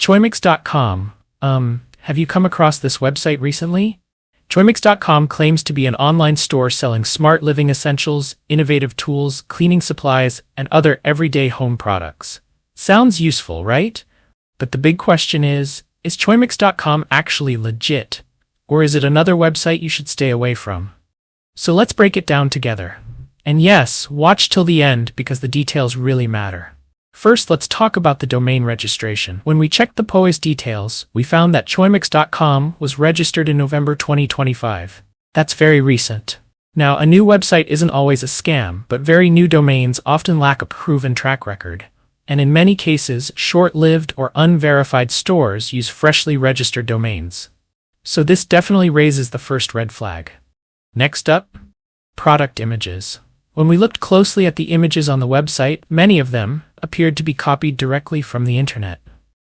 Choimix.com. Have you come across this website recently? Choimix.com claims to be an online store selling smart living essentials, innovative tools, cleaning supplies, and other everyday home products. Sounds useful, right? But the big question is Choimix.com actually legit? Or is it another website you should stay away from? So let's break it down together. And yes, watch till the end because the details really matter. First, let's talk about the domain registration. When we checked the POI's details, we found that Choimix.com was registered in November 2025. That's very recent. Now, a new website isn't always a scam, but very new domains often lack a proven track record. And in many cases, short-lived or unverified stores use freshly registered domains. So this definitely raises the first red flag. Next up, product images. When we looked closely at the images on the website, many of them appeared to be copied directly from the internet.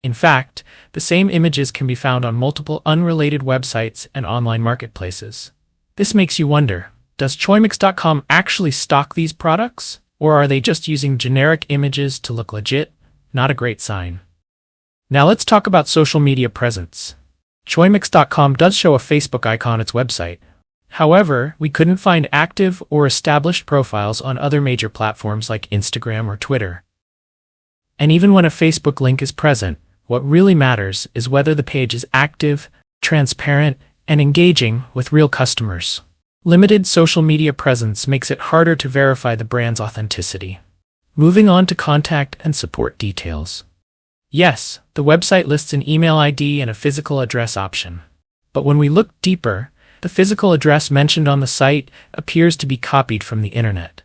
In fact, the same images can be found on multiple unrelated websites and online marketplaces. This makes you wonder, does Choimix.com actually stock these products? Or are they just using generic images to look legit? Not a great sign. Now let's talk about social media presence. Choimix.com does show a Facebook icon on its website. However, we couldn't find active or established profiles on other major platforms like Instagram or Twitter. And even when a Facebook link is present, what really matters is whether the page is active, transparent, and engaging with real customers. Limited social media presence makes it harder to verify the brand's authenticity. Moving on to contact and support details. Yes, the website lists an email ID and a physical address option. But when we look deeper, the physical address mentioned on the site appears to be copied from the internet.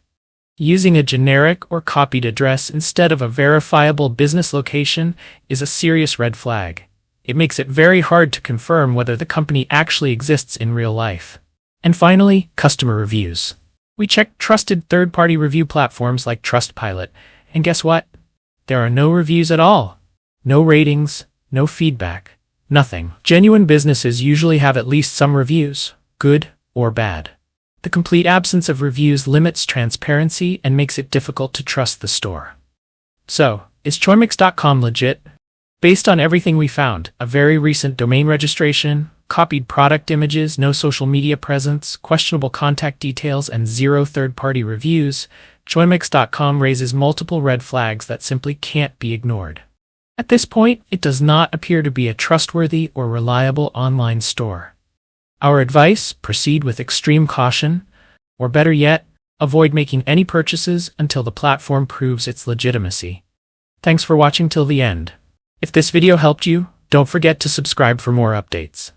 Using a generic or copied address instead of a verifiable business location is a serious red flag. It makes it very hard to confirm whether the company actually exists in real life. And finally, customer reviews. We checked trusted third-party review platforms like Trustpilot, and guess what? There are no reviews at all. No ratings, no feedback. Nothing. Genuine businesses usually have at least some reviews, good or bad. The complete absence of reviews limits transparency and makes it difficult to trust the store. So, is Choimix.com legit? Based on everything we found, a very recent domain registration, copied product images, no social media presence, questionable contact details, and zero third-party reviews, Choimix.com raises multiple red flags that simply can't be ignored. At this point, it does not appear to be a trustworthy or reliable online store. Our advice: proceed with extreme caution, or better yet, avoid making any purchases until the platform proves its legitimacy. Thanks for watching till the end. If this video helped you, don't forget to subscribe for more updates.